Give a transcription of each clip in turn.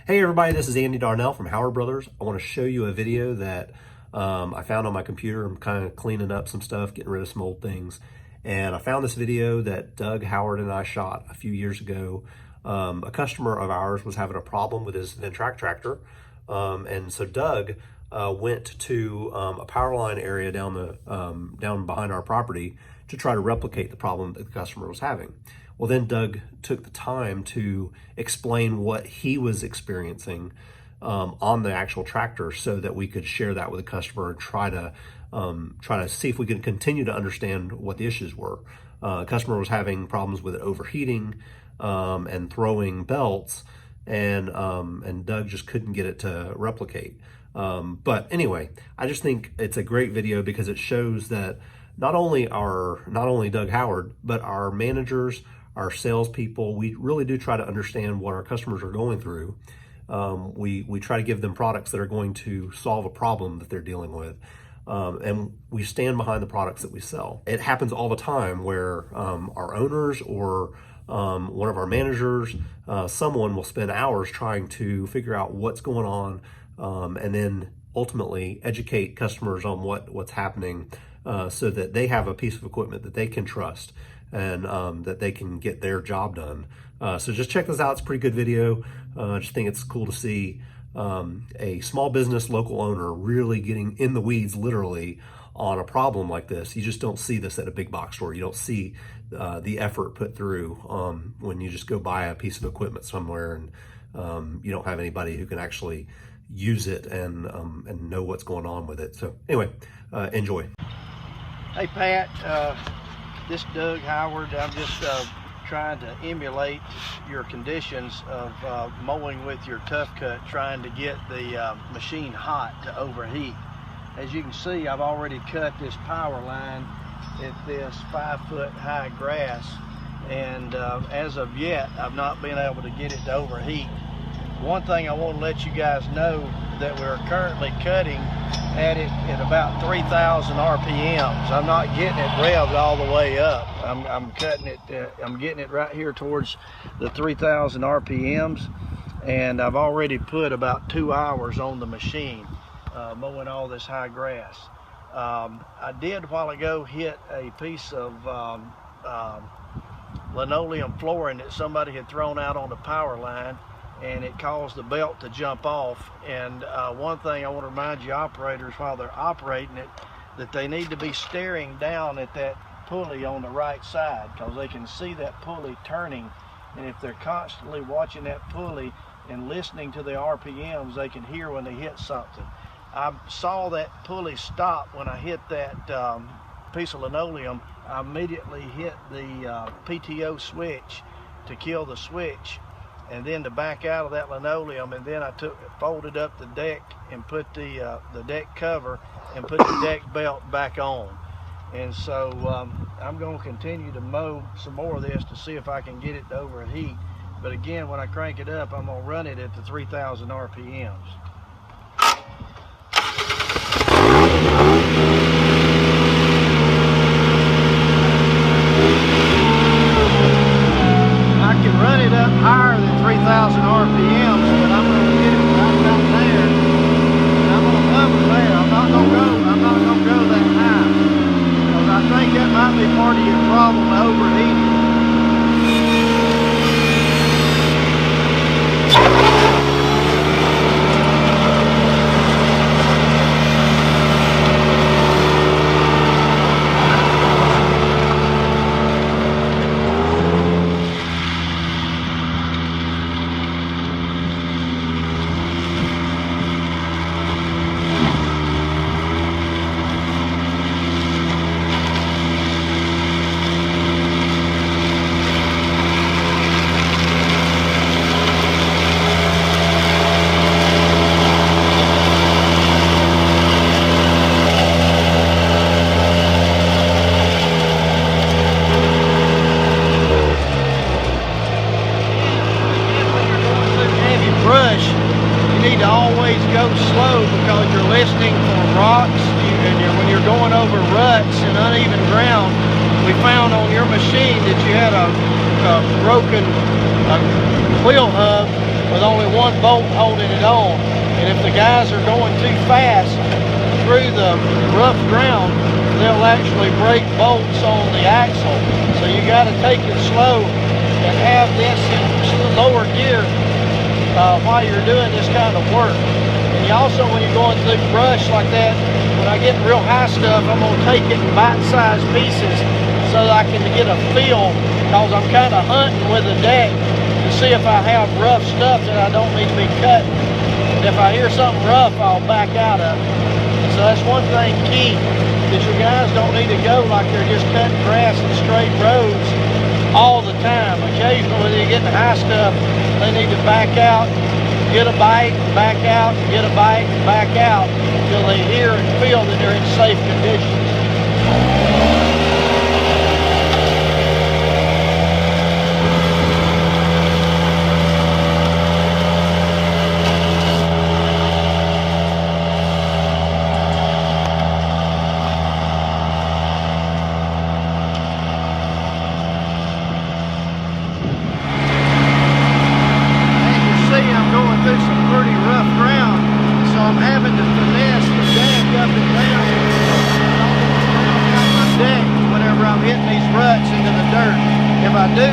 Hey everybody, this is Andy Darnell from Howard Brothers. I want to show you a video that I found on my computer. I'm kind of cleaning up some stuff, getting rid of some old things. And I found this video that Doug, Howard, and I shot a few years ago. A customer of ours was having a problem with his Ventrac tractor. And so Doug went to a power line area down behind our property to try to replicate the problem that the customer was having. Well, then Doug took the time to explain what he was experiencing on the actual tractor so that we could share that with the customer and try to see if we could continue to understand what the issues were. The customer was having problems with it overheating and throwing belts, and Doug just couldn't get it to replicate. But anyway, I just think it's a great video because it shows that not only Doug Howard, but our managers, our salespeople, we really do try to understand what our customers are going through. We try to give them products that are going to solve a problem that they're dealing with. And we stand behind the products that we sell. It happens all the time where our owners or one of our managers, someone will spend hours trying to figure out what's going on, and then ultimately educate customers on what's happening, so that they have a piece of equipment that they can trust and that they can get their job done. So just check this out. It's a pretty good video. I just think it's cool to see a small business local owner really getting in the weeds literally on a problem like this. You just don't see this at a big box store. You don't see the effort put through when you just go buy a piece of equipment somewhere and you don't have anybody who can actually use it and know what's going on with it. So anyway, enjoy. Hey Pat, this is Doug Howard. I'm just trying to emulate your conditions of mowing with your tough cut, trying to get the machine hot to overheat. As you can see, I've already cut this power line at this 5-foot high grass, and as of yet I've not been able to get it to overheat. One thing I want to let you guys know that we're currently cutting at it at about 3,000 RPMs. I'm not getting it revved all the way up. I'm cutting it, I'm getting it right here towards the 3,000 RPMs, and I've already put about 2 hours on the machine mowing all this high grass. I did a while ago hit a piece of linoleum flooring that somebody had thrown out on the power line, and it caused the belt to jump off. And one thing I want to remind you operators while they're operating it, that they need to be staring down at that pulley on the right side, because they can see that pulley turning, and if they're constantly watching that pulley and listening to the RPMs, they can hear when they hit something. I saw that pulley stop when I hit that piece of linoleum. I immediately hit the PTO switch to kill the switch, and then to back out of that linoleum, and then I folded up the deck and put the deck cover and put the deck belt back on. And so I'm going to continue to mow some more of this to see if I can get it to overheat. But again, when I crank it up, I'm going to run it at the 3,000 RPMs. I can run it up higher than 3,000 RPMs, but I'm going to get it right down there, and I'm going to hover there. I'm not going to go that high, because I think that might be part of your problem with overheating. To always go slow, because you're listening for rocks, and when you're going over ruts and uneven ground. We found on your machine that you had a broken wheel hub with only one bolt holding it on. And if the guys are going too fast through the rough ground, they'll actually break bolts on the axle. So you got to take it slow and have this in lower gear while you're doing this kind of work. And you also, when you're going through brush like that, when I get real high stuff, I'm going to take it in bite-sized pieces so that I can get a feel, because I'm kind of hunting with the deck to see if I have rough stuff that I don't need to be cutting. And if I hear something rough, I'll back out of it. And so that's one thing key, that your guys don't need to go like they're just cutting grass and straight roads all the time. Occasionally when they're getting high stuff, they need to back out, get a bite, back out, get a bite, back out until they hear and feel that they're in safe conditions. If I do,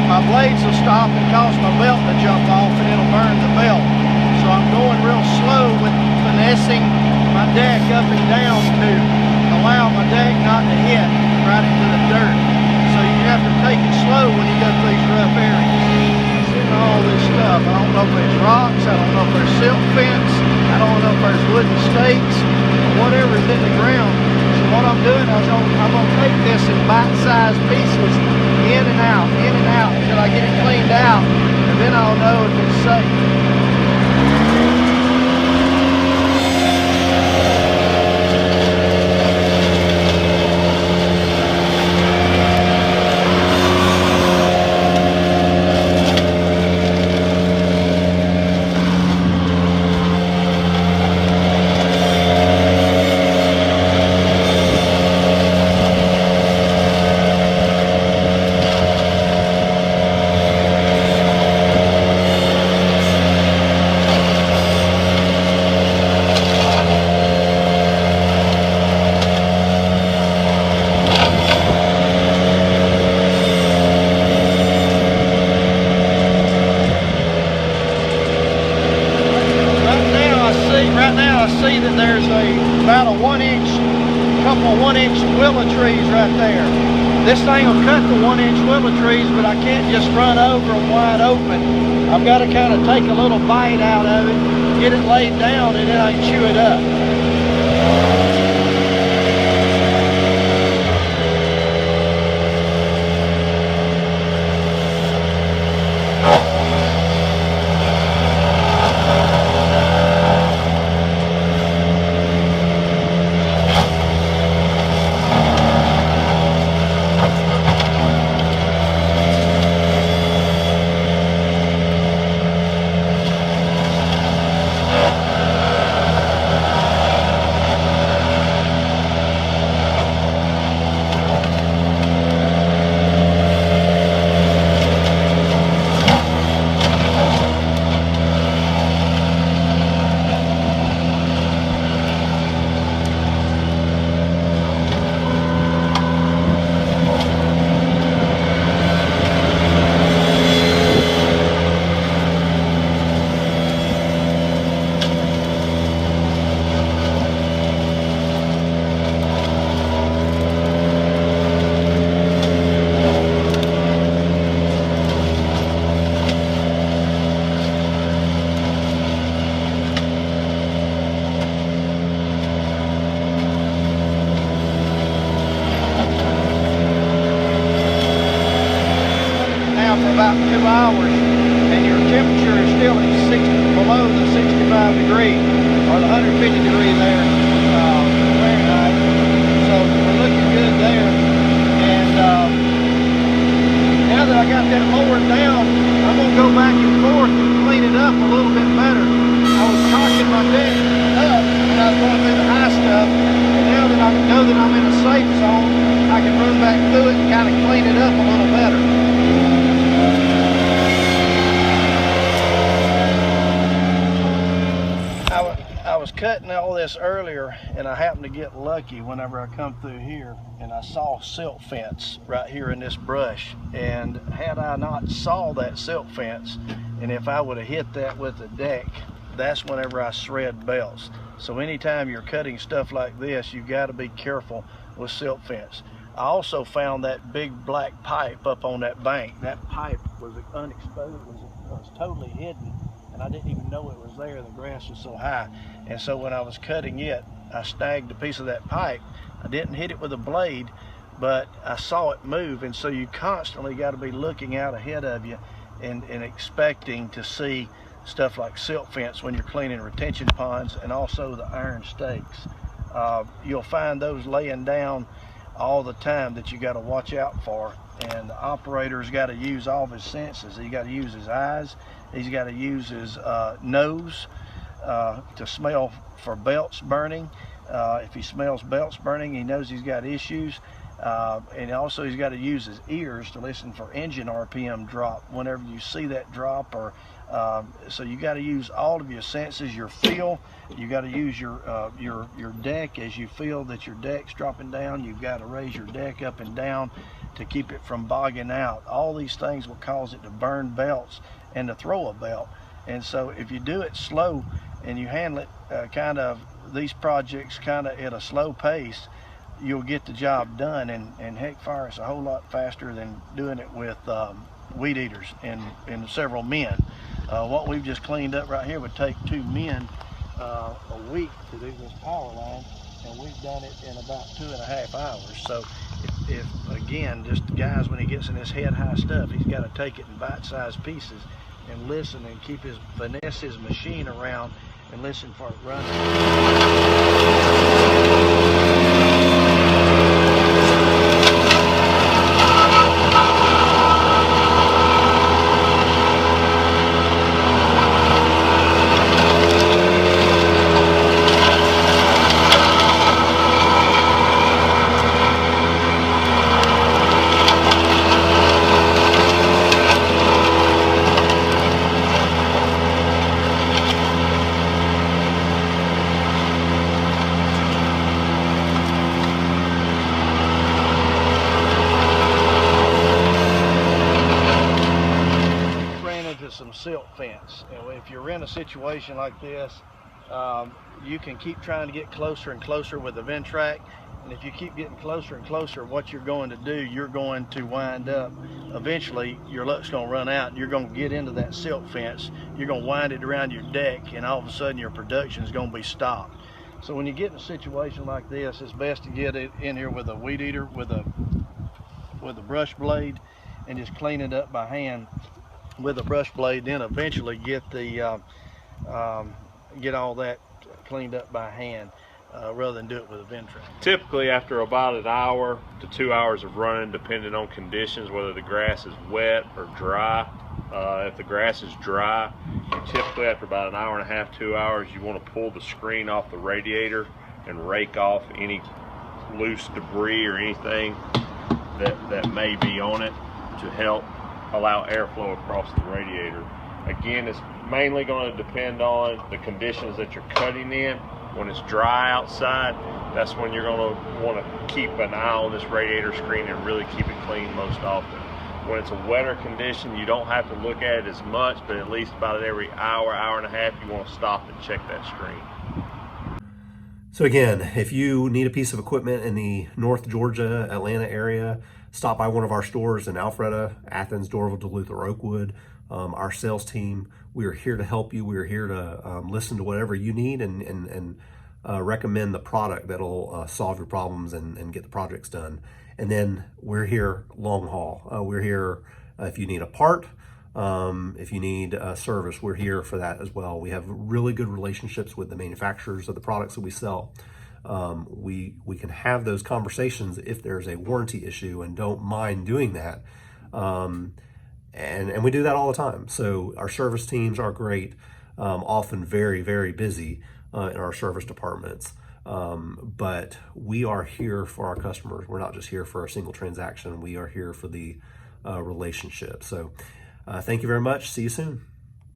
my blades will stop and cause my belt to jump off and it'll burn the belt. So I'm going real slow with finessing my deck up and down to allow my deck not to hit right into the dirt. So you have to take it slow when you go through these rough areas. Seeing all this stuff, I don't know if there's rocks, I don't know if there's silk fence, I don't know if there's wooden stakes, or whatever's in the ground. So what I'm doing is I'm going to take this in bite-sized pieces, in and out, until I get it cleaned out, and then I'll know if it's safe. See that there's about a couple of 1 inch willow trees right there. This thing will cut the 1 inch willow trees, but I can't just run over them wide open. I've got to kind of take a little bite out of it, get it laid down, and then I can chew it up. About 2 hours, and your temperature is still below the 65 degree or the 150 degree there Fahrenheit. So we're looking good there. And now that I got that lowered down, I'm going to go back and forth and clean it up a little bit better. I was cocking my deck up when I was going through the high stuff, and now that I know that I'm in a safe zone, I can run back through it and kind of clean it up a little better. cutting all this earlier, and I happened to get lucky whenever I come through here, and I saw silk fence right here in this brush. And had I not saw that silk fence, and if I would have hit that with the deck, that's whenever I shred belts. So anytime you're cutting stuff like this, you got to be careful with silk fence. I also found that big black pipe up on that bank. That pipe was unexposed, was totally hidden, and I didn't even know it was there. The grass was so high. And so when I was cutting it, I snagged a piece of that pipe. I didn't hit it with a blade, but I saw it move. And so you constantly got to be looking out ahead of you and expecting to see stuff like silk fence when you're cleaning retention ponds, and also the iron stakes. You'll find those laying down all the time that you got to watch out for, and the operator's got to use all of his senses. He's got to use his eyes, he's got to use his nose to smell for belts burning. If he smells belts burning, he knows he's got issues. And also he's got to use his ears to listen for engine RPM drop whenever you see that drop. Or so you got to use all of your senses, your feel. You got to use your deck. As you feel that your deck's dropping down, you've got to raise your deck up and down to keep it from bogging out. All these things will cause it to burn belts and to throw a belt. And so if you do it slow and you handle it kind of these projects kind of at a slow pace, you'll get the job done. And heck, fire is a whole lot faster than doing it with weed eaters and several men. What we've just cleaned up right here would take 2 men a week to do this power line, and we've done it in about 2.5 hours. So if again, just guys, when he gets in this head high stuff, he's got to take it in bite-sized pieces and listen and finesse his machine around and listen for it running. Some silk fence, and if you're in a situation like this, you can keep trying to get closer and closer with the Ventrac, and if you keep getting closer and closer, what you're going to do, you're going to wind up, eventually your luck's going to run out and you're going to get into that silk fence. You're going to wind it around your deck, and all of a sudden your production is going to be stopped. So when you get in a situation like this, it's best to get it in here with a weed eater, with a brush blade, and just clean it up by hand with a brush blade, then eventually get all that cleaned up by hand rather than do it with a Ventrac. Typically after about 1 hour to 2 hours of running, depending on conditions, whether the grass is wet or dry. If the grass is dry, typically after about 1.5 hours, 2 hours, you want to pull the screen off the radiator and rake off any loose debris or anything that may be on it to help allow airflow across the radiator. Again, it's mainly going to depend on the conditions that you're cutting in. When it's dry outside, that's when you're going to want to keep an eye on this radiator screen and really keep it clean most often. When it's a wetter condition, you don't have to look at it as much, but at least about every hour, hour and a half, you want to stop and check that screen. So again, if you need a piece of equipment in the North Georgia, Atlanta area, stop by one of our stores in Alpharetta, Athens, Doraville, Duluth, or Oakwood. Our sales team, we are here to help you. We are here to listen to whatever you need and recommend the product that'll solve your problems and get the projects done. And then we're here long haul. We're here if you need a part, if you need a service, we're here for that as well. We have really good relationships with the manufacturers of the products that we sell. We can have those conversations if there's a warranty issue, and don't mind doing that. And we do that all the time. So our service teams are great, often very, very busy in our service departments. But we are here for our customers. We're not just here for a single transaction. We are here for the relationship. So thank you very much. See you soon.